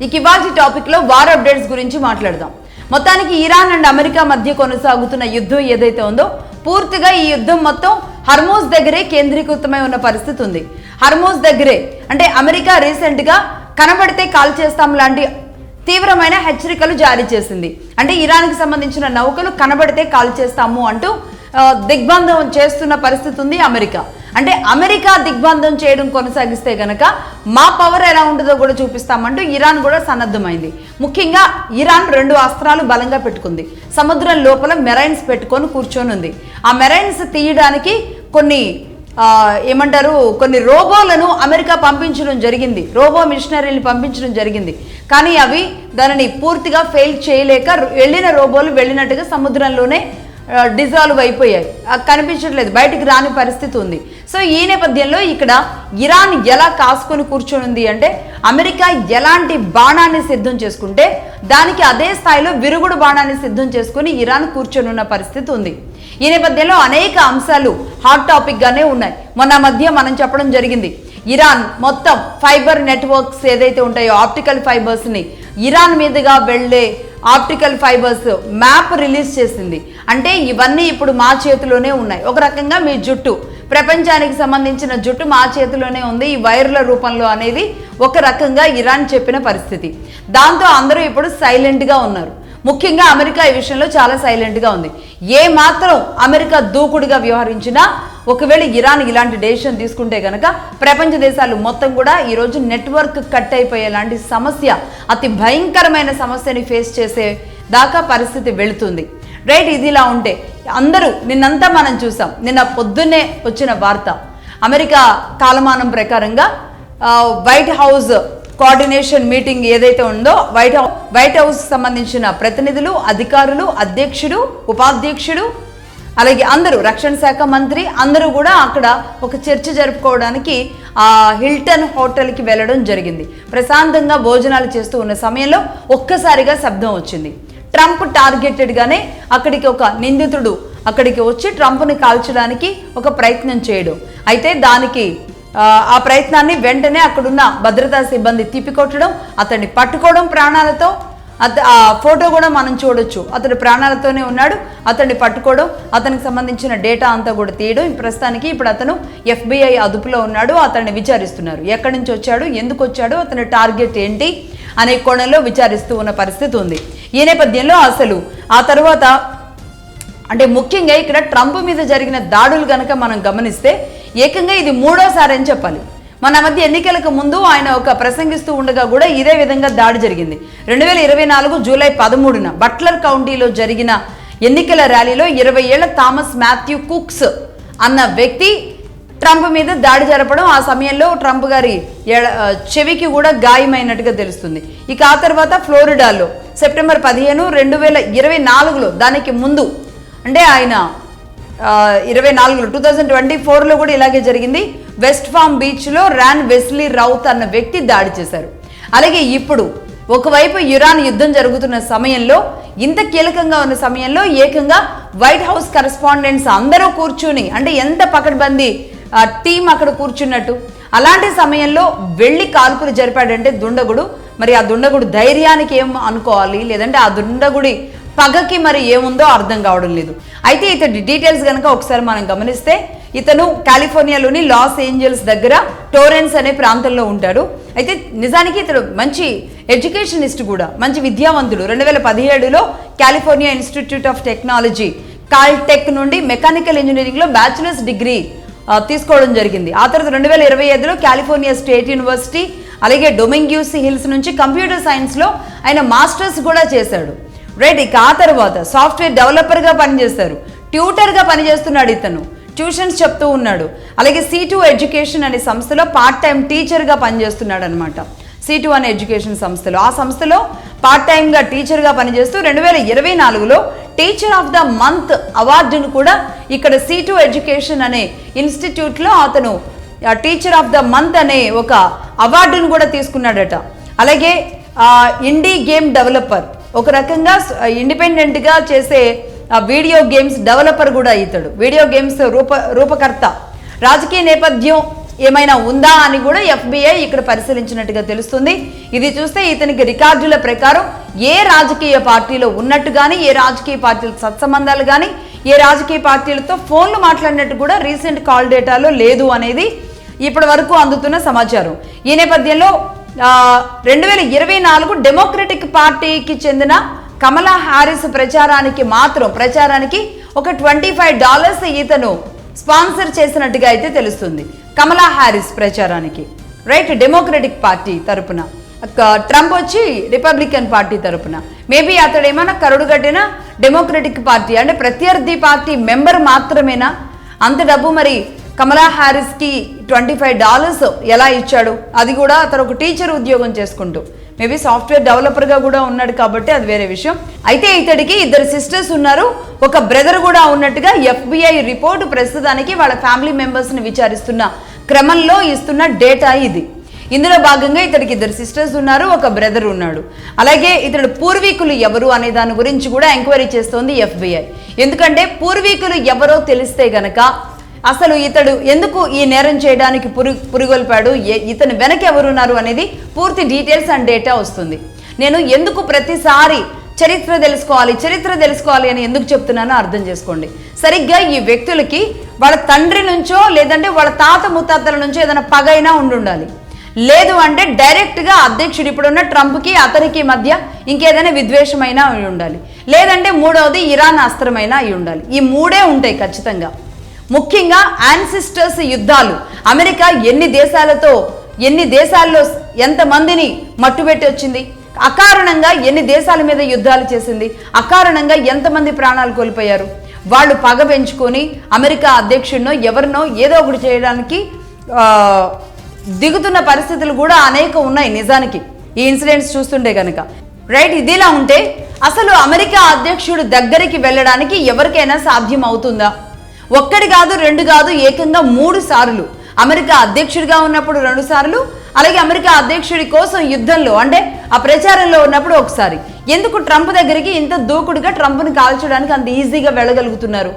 ఇక ఇవాల్టి టాపిక్లో వార్ అప్డేట్స్ గురించి మాట్లాడదాం. మొత్తానికి ఇరాన్ అండ్ అమెరికా మధ్య కొనసాగుతున్న యుద్ధం ఏదైతే ఉందో పూర్తిగా ఈ యుద్ధం మొత్తం హర్మూజ్ దగ్గరే కేంద్రీకృతమై ఉన్న పరిస్థితి ఉంది. హర్మూజ్ దగ్గరే అంటే అమెరికా రీసెంట్గా కనబడితే కాల్ చేస్తాం లాంటి తీవ్రమైన హెచ్చరికలు జారీ చేసింది. అంటే ఇరాన్కి సంబంధించిన నౌకలు కనబడితే కాల్ చేస్తాము అంటూ దిగ్బంధం చేస్తున్న పరిస్థితి ఉంది అమెరికా. అంటే అమెరికా దిగ్బంధం చేయడం కొనసాగిస్తే గనక మా పవర్ ఎలా ఉంటుందో కూడా చూపిస్తామంటూ ఇరాన్ కూడా సన్నద్ధమైంది. ముఖ్యంగా ఇరాన్ 2 అస్త్రాలు బలంగా పెట్టుకుంది. సముద్రం లోపల మెరైన్స్ పెట్టుకొని కూర్చొని ఉంది. ఆ మెరైన్స్ తీయడానికి కొన్ని రోబోలను అమెరికా పంపించడం జరిగింది. రోబో మిషనరీని పంపించడం జరిగింది. కానీ అవి దానిని పూర్తిగా ఫెయిల్ చేయలేక వెళ్ళిన రోబోలు వెళ్ళినట్టుగా సముద్రంలోనే డిజాల్వ్ అయిపోయాయి. కనిపించట్లేదు, బయటికి రాని పరిస్థితి ఉంది. సో ఈ నేపథ్యంలో ఇక్కడ ఇరాన్ ఎలా కాసుకొని కూర్చొని ఉంది అంటే అమెరికా ఎలాంటి బాణాన్ని సిద్ధం చేసుకుంటే దానికి అదే స్థాయిలో విరుగుడు బాణాన్ని సిద్ధం చేసుకుని ఇరాన్ కూర్చొని ఉన్న పరిస్థితి ఉంది. ఈ నేపథ్యంలో అనేక అంశాలు హాట్ టాపిక్ గానే ఉన్నాయి. మొన్న మధ్య మనం చెప్పడం జరిగింది, ఇరాన్ మొత్తం ఫైబర్ నెట్వర్క్స్ ఏదైతే ఉంటాయో ఆప్టికల్ ఫైబర్స్ ని ఇరాన్ మీదుగా వెళ్లే ఆప్టికల్ ఫైబర్స్ మ్యాప్ రిలీజ్ చేసింది. అంటే ఇవన్నీ ఇప్పుడు మా చేతిలోనే ఉన్నాయి. ఒక రకంగా మీ జుట్టు, ప్రపంచానికి సంబంధించిన జుట్టు మా చేతిలోనే ఉంది ఈ వైర్ల రూపంలో అనేది ఒక రకంగా ఇరాన్ చెప్పిన పరిస్థితి. దాంతో అందరూ ఇప్పుడు సైలెంట్గా ఉన్నారు. ముఖ్యంగా అమెరికా ఈ విషయంలో చాలా సైలెంట్గా ఉంది. ఏ మాత్రం అమెరికా దూకుడుగా వ్యవహరించినా ఒకవేళ ఇరాన్ ఇలాంటి డెసిషన్ తీసుకుంటే కనుక ప్రపంచ దేశాలు మొత్తం కూడా ఈరోజు నెట్వర్క్ కట్ అయిపోయేలాంటి సమస్య, అతి భయంకరమైన సమస్యని ఫేస్ చేసే దాకా పరిస్థితి వెళుతుంది. రైట్, ఇదిలా ఉంటే అందరూ నిన్నంతా మనం చూసాం. నిన్న పొద్దున్నే వచ్చిన వార్త, అమెరికా కాలమానం ప్రకారంగా వైట్ హౌస్ కోఆర్డినేషన్ మీటింగ్ ఏదైతే ఉందో వైట్ హౌస్ సంబంధించిన ప్రతినిధులు, అధికారులు, అధ్యక్షుడు, ఉపాధ్యక్షుడు, అలాగే అందరూ రక్షణ శాఖ మంత్రి అందరూ కూడా అక్కడ ఒక చర్చ జరుపుకోవడానికి హిల్టన్ హోటల్కి వెళ్ళడం జరిగింది. ప్రశాంతంగా భోజనాలు చేస్తూ ఉన్న సమయంలో ఒక్కసారిగా శబ్దం వచ్చింది. ట్రంప్ టార్గెటెడ్గానే అక్కడికి ఒక నిందితుడు అక్కడికి వచ్చి ట్రంప్ని కాల్చడానికి ఒక ప్రయత్నం చేయడం. అయితే దానికి ఆ ప్రయత్నాన్ని వెంటనే అక్కడున్న భద్రతా సిబ్బంది తిప్పికొట్టడం, అతన్ని పట్టుకోవడం ప్రాణాలతో. ఆ ఫోటో కూడా మనం చూడొచ్చు, అతడు ప్రాణాలతోనే ఉన్నాడు. అతన్ని పట్టుకోవడం, అతనికి సంబంధించిన డేటా అంతా కూడా తీయడం. ప్రస్తుతానికి ఇప్పుడు అతను FBI అదుపులో ఉన్నాడు. అతన్ని విచారిస్తున్నారు. ఎక్కడి నుంచి వచ్చాడు, ఎందుకు వచ్చాడు, అతని టార్గెట్ ఏంటి అనే కోణంలో విచారిస్తూ ఉన్న పరిస్థితి ఉంది. ఈ నేపథ్యంలో అసలు ఆ తర్వాత అంటే ముఖ్యంగా ఇక్కడ ట్రంప్ మీద జరిగిన దాడులు కనుక మనం గమనిస్తే ఏకంగా ఇది 3వసారి అని చెప్పాలి. మన మధ్య ఎన్నికలకు ముందు ఆయన ఒక ప్రసంగిస్తూ ఉండగా కూడా ఇదే విధంగా దాడి జరిగింది. 2024 జూలై 13న బట్లర్ కౌంటీలో జరిగిన ఎన్నికల ర్యాలీలో 20 ఏళ్ల థామస్ మాథ్యూ కుక్స్ అన్న వ్యక్తి ట్రంప్ మీద దాడి జరపడం, ఆ సమయంలో ట్రంప్ గారి చెవికి కూడా గాయమైనట్టుగా తెలుస్తుంది. ఇక ఆ తర్వాత ఫ్లోరిడాలో సెప్టెంబర్ 15, 2024లో దానికి ముందు అంటే ఆయన 24లో 2024లో కూడా ఇలాగే జరిగింది. వెస్ట్ ఫామ్ బీచ్లో ర్యాన్ వెస్లీ రౌత్ అన్న వ్యక్తి దాడి చేశారు. అలాగే ఇప్పుడు ఒకవైపు ఇరాన్ యుద్ధం జరుగుతున్న సమయంలో, ఇంత కీలకంగా ఉన్న సమయంలో ఏకంగా వైట్ హౌస్ కరెస్పాండెంట్స్ అందరూ కూర్చుని, అంటే ఎంత పకడ్బందీ టీం అక్కడ కూర్చున్నట్టు, అలాంటి సమయంలో వెళ్ళి కాల్పులు జరిపాడంటే దుండగుడు. మరి ఆ దుండగుడు ధైర్యానికి ఏం అనుకోవాలి, లేదంటే ఆ దుండగుడి పగకి మరి ఏముందో అర్థం కావడం లేదు. అయితే ఇతడి డీటెయిల్స్ కనుక ఒకసారి మనం గమనిస్తే, ఇతను కాలిఫోర్నియాలోని లాస్ ఏంజల్స్ దగ్గర టోరెన్స్ అనే ప్రాంతంలో ఉంటాడు. అయితే నిజానికి ఇతడు మంచి ఎడ్యుకేషనిస్ట్ కూడా, మంచి విద్యావంతుడు. 2017లో California Institute of Technology Caltech నుండి మెకానికల్ ఇంజనీరింగ్లో బ్యాచిలర్స్ డిగ్రీ తీసుకోవడం జరిగింది. ఆ తర్వాత 2025లో కాలిఫోర్నియా స్టేట్ యూనివర్సిటీ అలాగే డొమింగ్యూస్ హిల్స్ నుంచి కంప్యూటర్ సైన్స్లో ఆయన మాస్టర్స్ కూడా చేశాడు. రైట్, ఇక ఆ తర్వాత సాఫ్ట్వేర్ డెవలపర్గా పనిచేశారు, ట్యూటర్గా పనిచేస్తున్నాడు. ఇతను ట్యూషన్స్ చెప్తూ ఉన్నాడు. అలాగే C2 ఎడ్యుకేషన్ అనే సంస్థలో పార్ట్ టైం టీచర్గా పనిచేస్తున్నాడు అనమాట. C2 అనే ఎడ్యుకేషన్ సంస్థలో, ఆ సంస్థలో పార్ట్ టైంగా టీచర్గా పనిచేస్తూ 2024లో టీచర్ ఆఫ్ ద మంత్ అవార్డును కూడా ఇక్కడ C2 ఎడ్యుకేషన్ అనే ఇన్స్టిట్యూట్లో అతను టీచర్ ఆఫ్ ద మంత్ అనే ఒక అవార్డును కూడా తీసుకున్నాడట. అలాగే ఇండీ గేమ్ డెవలపర్, ఒక రకంగా ఇండిపెండెంట్గా చేసే వీడియో గేమ్స్ డెవలపర్ కూడా ఇతడు, వీడియో గేమ్స్ రూపకర్త. రాజకీయ నేపథ్యం ఏమైనా ఉందా అని కూడా FBI ఇక్కడ పరిశీలించినట్టుగా తెలుస్తుంది. ఇది చూస్తే ఇతనికి రికార్డుల ప్రకారం ఏ రాజకీయ పార్టీలో ఉన్నట్టు కానీ, ఏ రాజకీయ పార్టీల సత్సంబంధాలు కానీ, ఏ రాజకీయ పార్టీలతో ఫోన్లు మాట్లాడినట్టు కూడా రీసెంట్ కాల్ డేటాలో లేదు అనేది ఇప్పటి వరకు అందుతున్న సమాచారం. ఈ నేపథ్యంలో 2024 డెమోక్రటిక్ పార్టీకి చెందిన కమలా హారిస్ ప్రచారానికి ఒక $25 ఇతను స్పాన్సర్ చేసినట్టుగా అయితే తెలుస్తుంది. కమలా హారిస్ ప్రచారానికి, రైట్, డెమోక్రటిక్ పార్టీ తరపున, ట్రంప్ వచ్చి రిపబ్లికన్ పార్టీ తరపున. మేబీ అతడు ఏమైనా కరుడుగట్టిన డెమోక్రటిక్ పార్టీ అంటే ప్రత్యర్థి పార్టీ మెంబర్ మాత్రమేనా? అంత డబ్బు మరి కమలా హారిస్కి $25 ఎలా ఇచ్చాడు? అది కూడా అతను ఒక టీచర్ ఉద్యోగం చేసుకుంటూ, మేబీ సాఫ్ట్వేర్ డెవలపర్గా కూడా ఉన్నాడు కాబట్టి అది వేరే విషయం. అయితే ఇతడికి 2 సిస్టర్స్ ఉన్నారు, ఒక బ్రదర్ కూడా ఉన్నట్టుగా FBI రిపోర్టు ప్రస్తుతానికి వాళ్ళ ఫ్యామిలీ మెంబర్స్ని విచారిస్తున్న క్రమంలో ఇస్తున్న డేటా ఇది. ఇందులో భాగంగా ఇతడికి 2 సిస్టర్స్ ఉన్నారు, ఒక బ్రదర్ ఉన్నాడు. అలాగే ఇతడు పూర్వీకులు ఎవరు అనే దాని గురించి కూడా ఎంక్వైరీ చేస్తోంది FBI. ఎందుకంటే పూర్వీకులు ఎవరో తెలిస్తే గనక అసలు ఇతడు ఎందుకు ఈ నేరం చేయడానికి పురిగొల్పాడు, ఇతను వెనక ఎవరున్నారు అనేది పూర్తి డీటెయిల్స్ అండ్ డేటా వస్తుంది. నేను ఎందుకు ప్రతిసారి చరిత్ర తెలుసుకోవాలి అని ఎందుకు చెప్తున్నానో అర్థం చేసుకోండి. సరిగ్గా ఈ వ్యక్తులకి వాళ్ళ తండ్రి నుంచో లేదంటే వాళ్ళ తాత ముత్తాతల నుంచో ఏదైనా పగైనా ఉండాలి. లేదు అంటే డైరెక్ట్గా అధ్యక్షుడు ఇప్పుడున్న ట్రంప్కి అతనికి మధ్య ఇంకేదైనా విద్వేషమైనా అయి ఉండాలి. లేదంటే మూడవది ఇరాన్ అస్త్రమైనా అయి ఉండాలి. ఈ 3 ఉంటాయి ఖచ్చితంగా. ముఖ్యంగా యాన్సిస్టర్స్ యుద్ధాలు, అమెరికా ఎన్ని దేశాల్లో ఎంతమందిని మట్టుబెట్టి వచ్చింది, అకారణంగా ఎన్ని దేశాల మీద యుద్ధాలు చేసింది, అకారణంగా ఎంతమంది ప్రాణాలు కోల్పోయారు. వాళ్ళు పగ పెంచుకొని అమెరికా అధ్యక్షుడినో ఎవరినో ఏదో ఒకటి చేయడానికి దిగుతున్న పరిస్థితులు కూడా అనేక ఉన్నాయి నిజానికి ఈ ఇన్సిడెంట్స్ చూస్తుంటే కనుక, రైట్. ఇదిలా ఉంటే అసలు అమెరికా అధ్యక్షుడు దగ్గరికి వెళ్ళడానికి ఎవరికైనా సాధ్యం అవుతుందా? 1 కాదు 2 కాదు, ఏకంగా 3 సార్లు. అమెరికా అధ్యక్షుడిగా ఉన్నప్పుడు 2 సార్లు, అలాగే అమెరికా అధ్యక్షుడి కోసం యుద్ధంలో అంటే ఆ ప్రచారంలో ఉన్నప్పుడు ఒకసారి. ఎందుకు ట్రంప్ దగ్గరికి ఇంత దూకుడుగా ట్రంప్ని కాల్చడానికి అంత ఈజీగా వెళ్ళగలుగుతున్నారు?